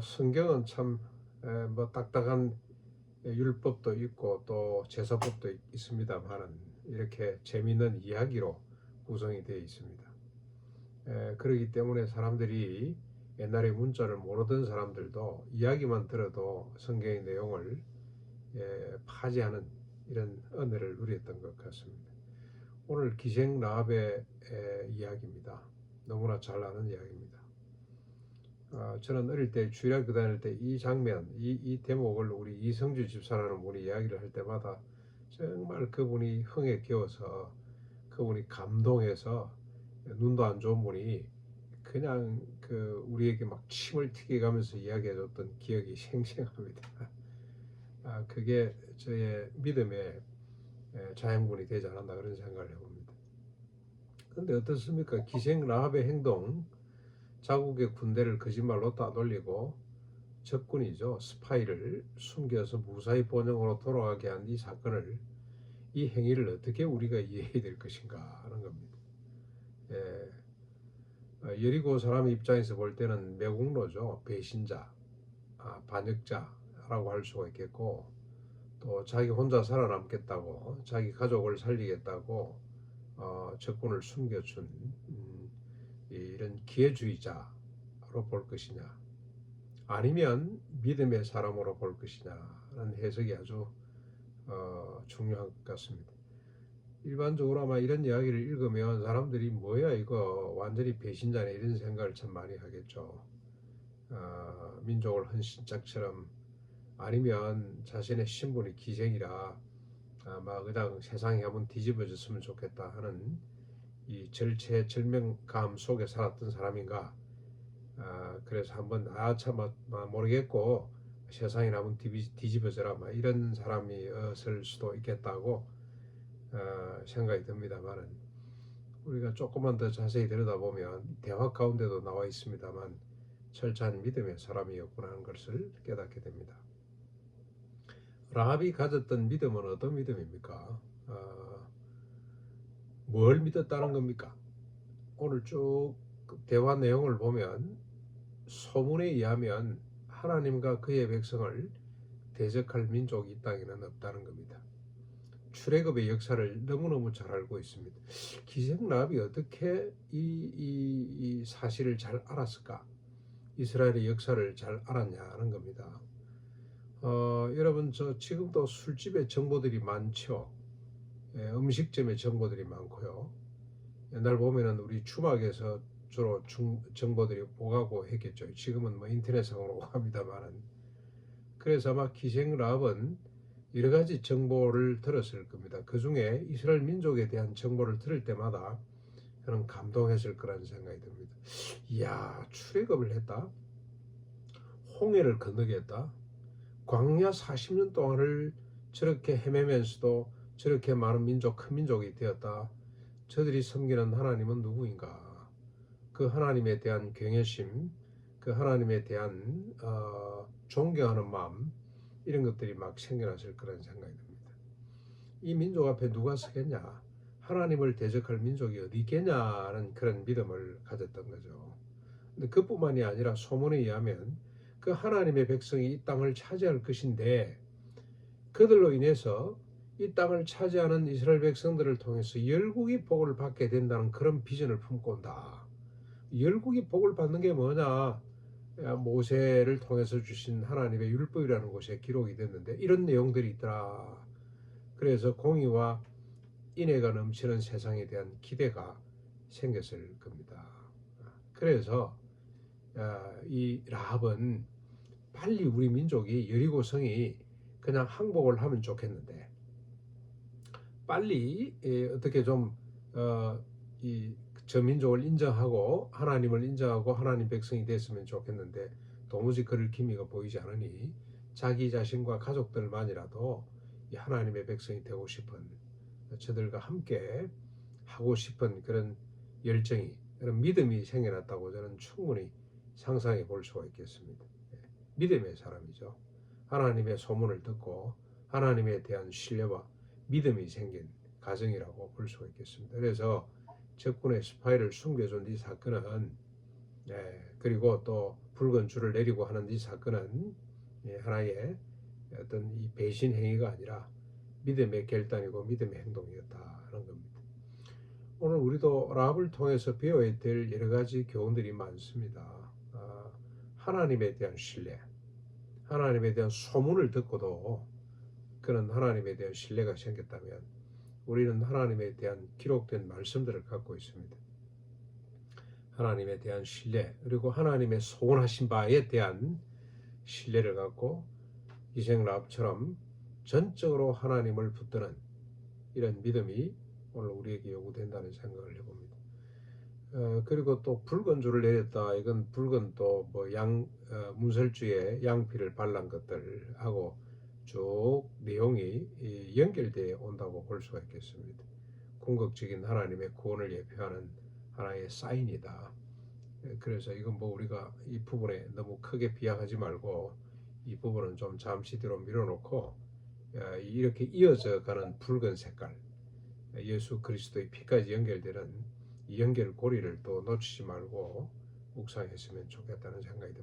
성경은 참 뭐 딱딱한 율법도 있고 또 제사법도 있습니다만은 이렇게 재미있는 이야기로 구성이 되어 있습니다. 그렇기 때문에 사람들이 옛날에 문자를 모르던 사람들도 이야기만 들어도 성경의 내용을 파지하는 이런 은혜를 누렸던 것 같습니다. 오늘 기생 라합의 이야기입니다. 너무나 잘 아는 이야기입니다. 저는 어릴 때 주일학교 다닐 때 이 장면, 이 대목을 우리 이성주 집사라는 분이 이야기를 할 때마다 정말 그분이 흥에 겨워서 그분이 감동해서 눈도 안 좋은 분이 그냥 우리에게 막 침을 튀겨가면서 이야기해줬던 기억이 생생합니다. 그게 저의 믿음의 자양분이 되지 않았나 그런 생각을 해봅니다. 그런데 어떻습니까? 기생 라합의 행동, 자국의 군대를 거짓말로 따돌리고 적군이죠. 스파이를 숨겨서 무사히 본영으로 돌아가게 한 이 사건을, 이 행위를 어떻게 우리가 이해해야 될 것인가 하는 겁니다. 여리고 사람 입장에서 볼 때는 매국노죠. 배신자, 반역자라고 할 수가 있겠고, 또 자기 혼자 살아남겠다고, 자기 가족을 살리겠다고 적군을 숨겨준 이런 기회주의자로 볼 것이냐, 아니면 믿음의 사람으로 볼 것이냐는 해석이 아주 중요한 것 같습니다. 일반적으로 아마 이런 이야기를 읽으면 사람들이 뭐야 이거 완전히 배신자네 이런 생각을 참 많이 하겠죠. 민족을 헌신짝처럼, 아니면 자신의 신분이 기생이라 아마 그냥 세상이 한번 뒤집어졌으면 좋겠다 하는 이 절체절명감 속에 살았던 사람인가. 그래서 한번 참 모르겠고 세상이 한번 뒤집어져라 이런 사람이었을 수도 있겠다고 생각이 듭니다만은, 우리가 조금만 더 자세히 들여다보면 대화 가운데도 나와 있습니다만 철저한 믿음의 사람이었구나 하는 것을 깨닫게 됩니다. 라합이 가졌던 믿음은 어떤 믿음입니까? 뭘 믿었다는 겁니까? 오늘 쭉 대화 내용을 보면 소문에 의하면 하나님과 그의 백성을 대적할 민족이 이 땅에는 없다는 겁니다. 출애굽의 역사를 너무너무 잘 알고 있습니다. 기생 라합이 어떻게 이 사실을 잘 알았을까? 이스라엘의 역사를 잘 알았냐는 겁니다. 여러분, 저 지금도 술집에 정보들이 많죠. 음식점에 정보들이 많고요. 옛날 보면은 우리 주막에서 주로 정보들이 오가고 했겠죠. 지금은 뭐 인터넷상으로 오갑니다만은. 그래서 아마 기생 라합은 여러 가지 정보를 들었을 겁니다. 그 중에 이스라엘 민족에 대한 정보를 들을 때마다 저는 감동했을 거라는 생각이 듭니다. 이야, 출애굽을 했다. 홍해를 건너게 했다. 광야 40년 동안을 저렇게 헤매면서도 저렇게 많은 민족, 큰 민족이 되었다. 저들이 섬기는 하나님은 누구인가? 그 하나님에 대한 경외심, 그 하나님에 대한 존경하는 마음, 이런 것들이 막 생겨났을 거라는 생각이 듭니다. 이 민족 앞에 누가 서겠냐? 하나님을 대적할 민족이 어디 있겠냐는 그런 믿음을 가졌던 거죠. 근데 그뿐만이 아니라 소문에 의하면 그 하나님의 백성이 이 땅을 차지할 것인데, 그들로 인해서 이 땅을 차지하는 이스라엘 백성들을 통해서 열국이 복을 받게 된다는 그런 비전을 품고 온다. 열국이 복을 받는 게 뭐냐? 모세를 통해서 주신 하나님의 율법이라는 곳에 기록이 됐는데 이런 내용들이 있더라. 그래서 공의와 인애가 넘치는 세상에 대한 기대가 생겼을 겁니다. 그래서 이 라합은 빨리 우리 민족이 여리고 성이 그냥 항복을 하면 좋겠는데, 빨리 어떻게 좀 저 민족을 인정하고 하나님을 인정하고 하나님 백성이 됐으면 좋겠는데 도무지 그럴 기미가 보이지 않으니 자기 자신과 가족들만이라도 이 하나님의 백성이 되고 싶은, 저들과 함께 하고 싶은 그런 열정이, 그런 믿음이 생겨났다고 저는 충분히 상상해 볼 수가 있겠습니다. 믿음의 사람이죠. 하나님의 소문을 듣고 하나님에 대한 신뢰와 믿음이 생긴 가정이라고 볼 수가 있겠습니다. 그래서 적군의 스파이를 숨겨준 이 사건은, 그리고 또 붉은 줄을 내리고 하는 이 사건은 하나의 어떤 이 배신 행위가 아니라 믿음의 결단이고 믿음의 행동이었다는 겁니다. 오늘 우리도 라합을 통해서 배워야 될 여러 가지 교훈들이 많습니다. 하나님에 대한 신뢰, 하나님에 대한 소문을 듣고도 그런 하나님에 대한 신뢰가 생겼다면 우리는 하나님에 대한 기록된 말씀들을 갖고 있습니다. 하나님에 대한 신뢰, 그리고 하나님의 소원하신 바에 대한 신뢰를 갖고 이생 라합처럼 전적으로 하나님을 붙드는 이런 믿음이 오늘 우리에게 요구된다는 생각을 해봅니다. 그리고 또 붉은 줄을 내렸다. 이건 붉은 또 뭐 문설주에 양피를 발란 것들하고 쭉 내용이 연결되어 온다고 볼 수가 있겠습니다. 궁극적인 하나님의 구원을 예표하는 하나의 사인이다. 그래서 이건 뭐 우리가 이 부분에 너무 크게 비약하지 말고 이 부분은 좀 잠시 뒤로 밀어놓고 이렇게 이어져 가는 붉은 색깔, 예수 그리스도의 피까지 연결되는 이 연결고리를 또 놓치지 말고 묵상했으면 좋겠다는 생각이 듭니다.